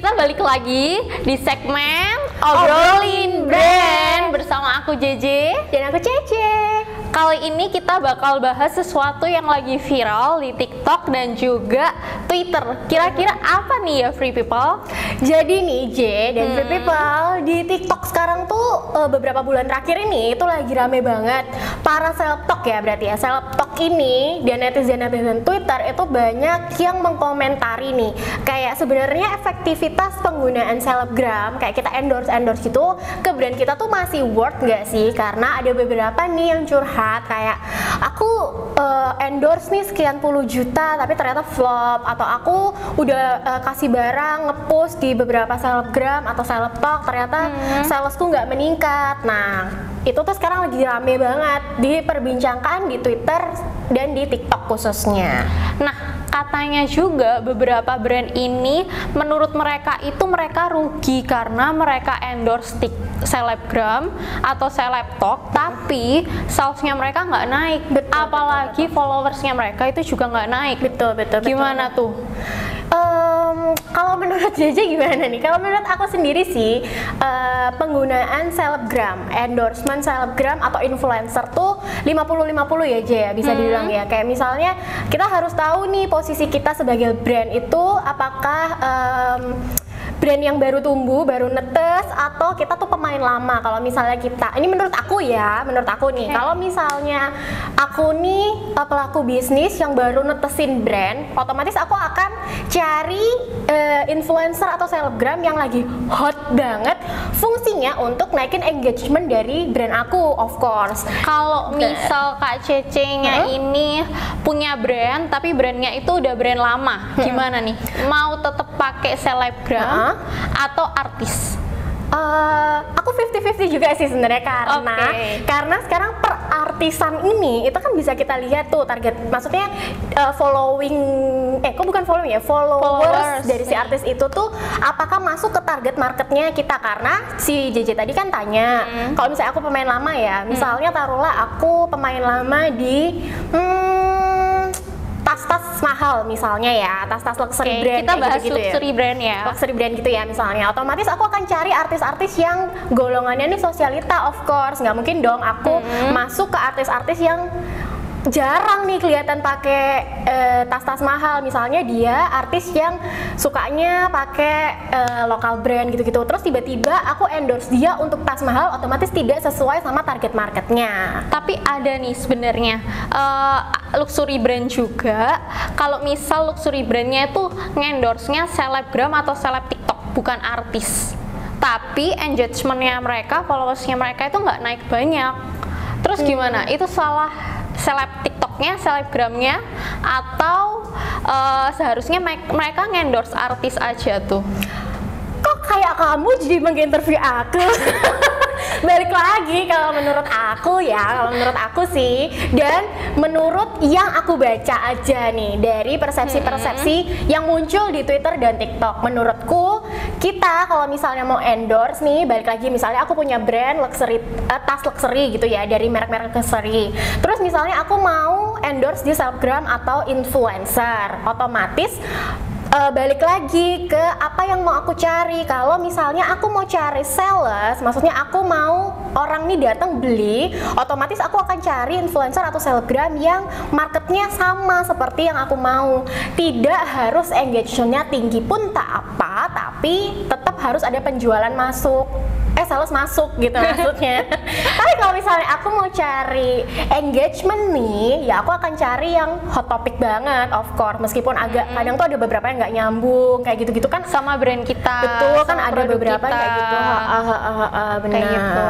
kita balik lagi di segmen Obrolin Brand bersama aku JJ dan aku Cece. Kali ini kita bakal bahas sesuatu yang lagi viral di TikTok dan juga Twitter. Kira-kira apa nih ya Free People? Jadi nih J dan Free People, di TikTok sekarang tuh beberapa bulan terakhir ini itu lagi rame banget para selebtok ya, berarti ya selebtok ini dan netizen Twitter itu banyak yang mengkomentari nih kayak sebenarnya efektivitas penggunaan selebgram kayak kita endorse gitu ke brand kita tuh masih worth nggak sih? Karena ada beberapa nih yang curhat kayak aku endorse nih sekian puluh juta tapi ternyata flop, atau aku udah kasih barang ngepost di beberapa selebgram atau selebtok ternyata salesku nggak meningkat. Nah itu tuh sekarang lagi rame banget diperbincangkan di Twitter dan di TikTok khususnya. Nah, katanya juga beberapa brand ini menurut mereka itu mereka rugi karena mereka endorse selebgram atau selebtok tapi salesnya mereka nggak naik. Apalagi followersnya mereka itu juga nggak naik. Betul. Gimana tuh? Kalau menurut JJ gimana nih? Kalau menurut aku sendiri sih penggunaan selebgram, endorsement selebgram atau influencer tuh 50-50 ya J ya, bisa dibilang ya. Kayak misalnya kita harus tahu nih posisi kita sebagai brand itu apakah brand yang baru tumbuh, baru netes, atau kita tuh pemain lama. Kalau misalnya kita, ini menurut aku ya, kalau misalnya aku nih pelaku bisnis yang baru netesin brand, otomatis aku akan cari influencer atau selebgram yang lagi hot banget, fungsinya untuk naikin engagement dari brand aku, of course. Kalau misal Kak Cece-nya ini punya brand, tapi brandnya itu udah brand lama, gimana nih? Mau tetap pakai selebgram atau artis? Aku 50-50 juga sih sebenarnya karena sekarang per artisan ini itu kan bisa kita lihat tuh target, maksudnya followers dari si artis itu tuh apakah masuk ke target marketnya kita. Karena si JJ tadi kan tanya kalau misalnya aku pemain lama ya, misalnya taruhlah aku pemain lama di tas-tas mahal misalnya ya, tas-tas luxury brand. Kita bahas gitu luxury brand ya. Luxury brand gitu ya misalnya. Otomatis aku akan cari artis-artis yang golongannya nih sosialita, of course. Nggak mungkin dong aku masuk ke artis-artis yang jarang nih kelihatan pakai tas-tas mahal. Misalnya dia artis yang sukanya pakai lokal brand gitu-gitu. Terus tiba-tiba aku endorse dia untuk tas mahal, otomatis tidak sesuai sama target marketnya. Tapi ada nih sebenarnya luxury brand juga. Kalau misal luxury brandnya itu ngendorse-nya selebgram atau seleb TikTok, bukan artis. Tapi engagementnya mereka, followersnya mereka itu nggak naik banyak. Terus gimana? Itu salah seleb TikToknya, selebgramnya, atau seharusnya mereka ngendorse artis aja tuh? Kok kayak kamu jadi menginterview aku? Balik lagi, kalau menurut aku sih, dan menurut yang aku baca aja nih dari persepsi-persepsi yang muncul di Twitter dan TikTok. Menurutku kita kalau misalnya mau endorse nih, balik lagi misalnya aku punya brand luxury, tas luxury gitu ya, dari merek-merek luxury. Terus misalnya aku mau endorse di selebgram atau influencer, otomatis balik lagi ke apa yang mau aku cari. Kalau misalnya aku mau cari sales, maksudnya aku mau orang nih datang beli, otomatis aku akan cari influencer atau selebgram yang marketnya sama seperti yang aku mau. Tidak harus engagementnya tinggi pun tak apa, tapi tetap harus ada penjualan masuk, sales masuk gitu maksudnya. Tapi kalau misalnya aku mau cari engagement nih, ya aku akan cari yang hot topic banget, of course. Meskipun agak kadang tuh ada beberapa yang nggak nyambung kayak gitu-gitu kan sama brand kita. Betul, kan ada beberapa kita. kayak gitu. Benar. Kayak gitu.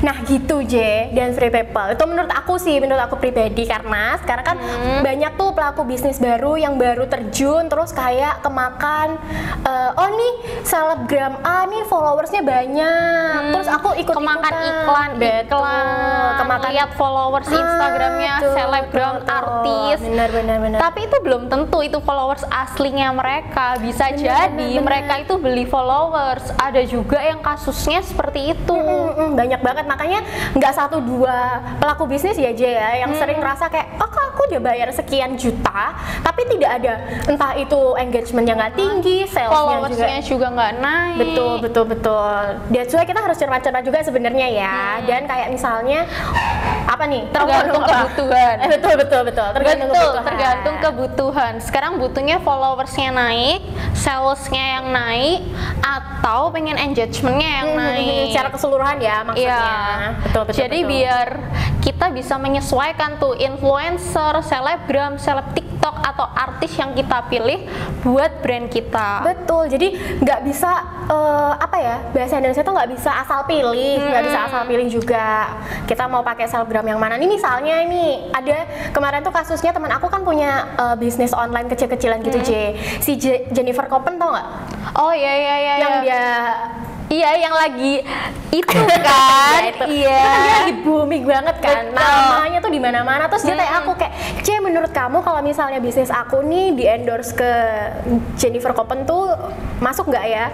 Nah gitu J dan Free People. Itu menurut aku sih, menurut aku pribadi, karena sekarang kan banyak tuh pelaku bisnis baru yang baru terjun terus kayak kemakan oh nih selebgram A nih followersnya banyak. Terus aku kemakan iklan, kemakan lihat followers Instagramnya selebgram, artis. Benar. Tapi itu belum tentu itu followers aslinya mereka. Bisa jadi mereka itu beli followers. Ada juga yang kasusnya seperti itu. Banyak banget, makanya nggak 1-2 pelaku bisnis ya J ya yang sering ngerasa kayak oh kok aku udah bayar sekian juta tapi tidak ada, entah itu engagementnya nggak tinggi, salesnya juga nggak naik. Betul. That's why kita harus cermat-cermat juga sebenarnya ya. Dan kayak misalnya apa nih? Tergantung kebutuhan. Betul. Tergantung kebutuhan. Sekarang butuhnya followersnya naik, salesnya yang naik, atau pengen engagementnya yang naik. Secara keseluruhan ya maksudnya. Iya. Betul. Jadi biar kita bisa menyesuaikan tuh influencer, selebgram, seleb TikTok atau artis yang kita pilih buat brand kita. Betul. Jadi nggak bisa apa ya, bahasa Indonesia tuh nggak bisa asal pilih, nggak bisa asal pilih juga. Kita mau pakai selebgram yang mana? Nih misalnya ini ada kemarin tuh kasusnya teman aku kan punya bisnis online kecil-kecilan gitu si Jennifer Copen tau nggak? Oh iya. Yang dia yang lagi itu kan. Iya. Dia lagi booming banget kan. Namanya tuh di mana-mana. Terus dia tanya aku kayak, "C, menurut kamu kalau misalnya bisnis aku nih di endorse ke Jennifer Copen tuh masuk nggak ya?"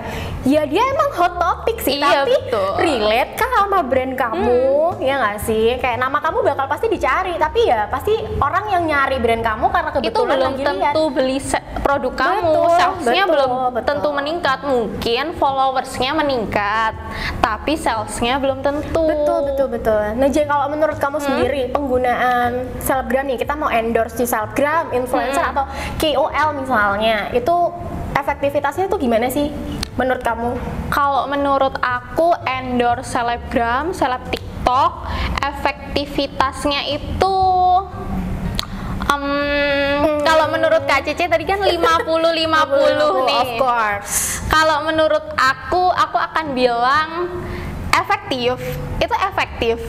Ya dia emang hot topic sih, tapi relate kan sama brand kamu, ya nggak sih? Kayak nama kamu bakal pasti dicari, tapi ya pasti orang yang nyari brand kamu karena kebetulan itu belum lagi tentu beli produk kamu, salesnya belum tentu meningkat. Mungkin followersnya meningkat, tapi salesnya belum tentu. Betul. Nah, jadi kalau menurut kamu sendiri penggunaan selebgram nih, kita mau endorse di selebgram, influencer atau KOL misalnya, itu efektivitasnya tuh gimana sih menurut kamu? Kalau menurut aku endorse selebgram, seleb TikTok, efektivitasnya itu kalau menurut Kak Cece tadi kan 50-50 nih. Of course. Kalau menurut aku akan bilang efektif. Itu efektif.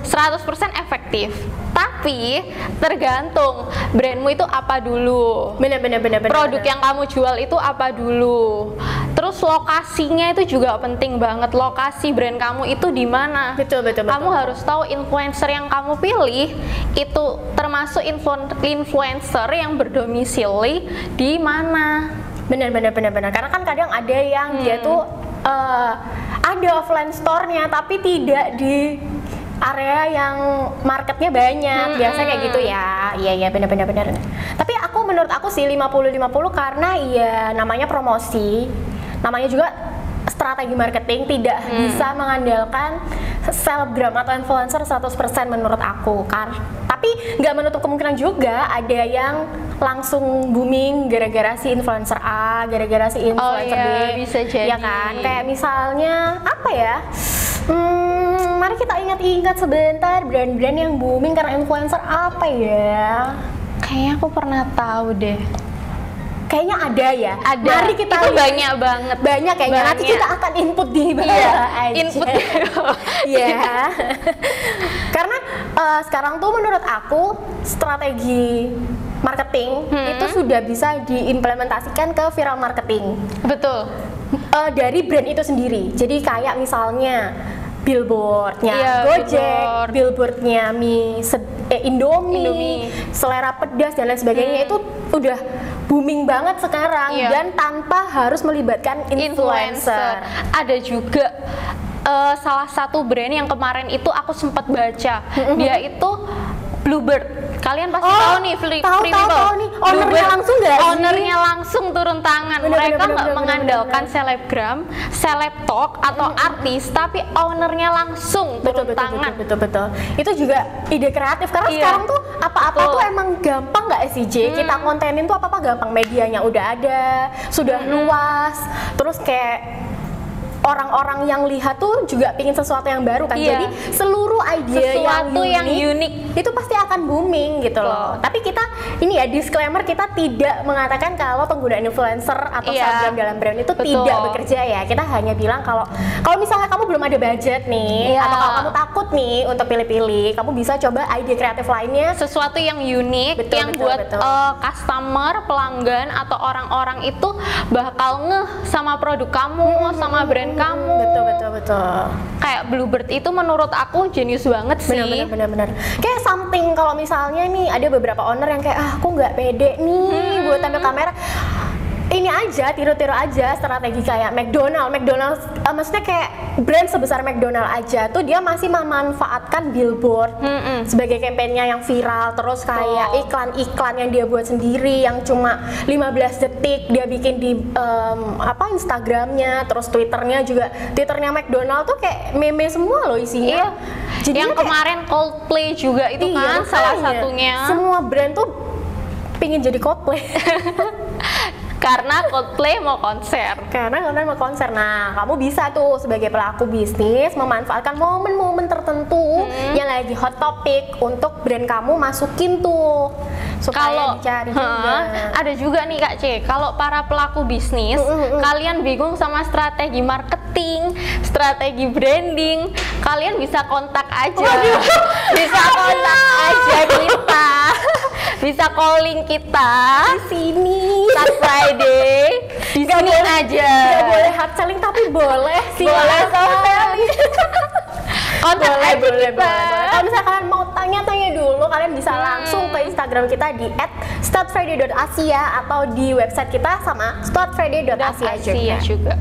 100% efektif. Tapi tergantung brandmu itu apa dulu. Bener. Produk yang kamu jual itu apa dulu. Terus lokasinya itu juga penting banget. Lokasi brand kamu itu di mana? Betul. Kamu harus tahu influencer yang kamu pilih itu termasuk influencer yang berdomisili di mana. Bener. Karena kan kadang ada yang dia tuh ada offline store-nya tapi tidak di area yang marketnya banyak. Biasanya kayak gitu ya. Iya bener. Tapi menurut aku sih 50-50 karena ya namanya promosi, namanya juga strategi marketing, tidak bisa mengandalkan selebgram atau influencer 100% menurut aku kan. Tapi nggak menutup kemungkinan juga ada yang langsung booming gara-gara si influencer A, gara-gara si influencer B. Bisa jadi. Ya kan? Kayak misalnya apa ya? Mari kita ingat-ingat sebentar brand-brand yang booming karena influencer apa ya? Kayaknya aku pernah tahu deh. Kayaknya ada ya. Ada. Mari kita itu banyak banget. Banyak kayaknya. Nanti kita akan input di bawah aja. Input. Iya. Karena sekarang tuh menurut aku strategi marketing itu sudah bisa diimplementasikan ke viral marketing. Betul. Dari brand itu sendiri. Jadi kayak misalnya billboardnya Gojek, billboardnya Indomie, selera pedas dan lain sebagainya itu udah booming banget sekarang dan tanpa harus melibatkan influencer. Ada juga salah satu brand yang kemarin itu aku sempat baca, dia itu Bluebird. Kalian pasti tahu nih, tahu nih. Ownernya langsung nggak? Ownernya langsung turun tangan. Mereka nggak mengandalkan selebgram, selebtok atau artis, tapi ownernya langsung turun tangan. Betul. Itu juga ide kreatif karena sekarang tuh apa-apa tuh emang gampang nggak sih J? Kita kontenin tuh apa-apa gampang, medianya udah ada, sudah luas. Terus kayak orang-orang yang lihat tuh juga pingin sesuatu yang baru kan, jadi seluruh ide yang unik itu pasti akan booming gitu loh. Tapi kita ini ya disclaimer, kita tidak mengatakan kalau penggunaan influencer atau selebgram dalam brand itu tidak bekerja ya. Kita hanya bilang kalau misalnya kamu belum ada budget nih, atau kalau kamu takut nih untuk pilih-pilih, kamu bisa coba ide kreatif lainnya, sesuatu yang unik yang buat customer, pelanggan atau orang-orang itu bakal ngeh sama produk kamu, sama brand kamu. Betul. Kayak Bluebird itu menurut aku jenius banget sih. Bener. Kayak something kalau misalnya nih ada beberapa owner yang kayak aku nggak pede nih buat tampil kamera. ini aja, tiru-tiru aja strategi kayak McDonald's, maksudnya kayak brand sebesar McDonald's aja tuh dia masih memanfaatkan billboard sebagai kampanyenya yang viral, terus kayak iklan-iklan yang dia buat sendiri yang cuma 15 detik dia bikin di Instagramnya, terus Twitternya McDonald's tuh kayak meme semua loh isinya. Iya. Jadi yang kemarin Coldplay juga itu kan salah satunya. Semua brand tuh pingin jadi Coldplay. Karena Coldplay mau konser. Nah, kamu bisa tuh sebagai pelaku bisnis memanfaatkan momen-momen tertentu yang lagi hot topic untuk brand kamu masukin tuh supaya dicari juga. Ada juga nih Kak C, kalau para pelaku bisnis kalian bingung sama strategi marketing, strategi branding, kalian bisa kontak aja. Bisa kontak aja kita. Bisa calling kita di sini Start Friday di sini aja. Gak boleh hard selling tapi boleh sih. Boleh soft selling. Kontak aja kita. Kalau misalnya kalian mau tanya-tanya dulu, kalian bisa langsung ke Instagram kita di @startfriday.asia atau di website kita sama startfriday.asia juga.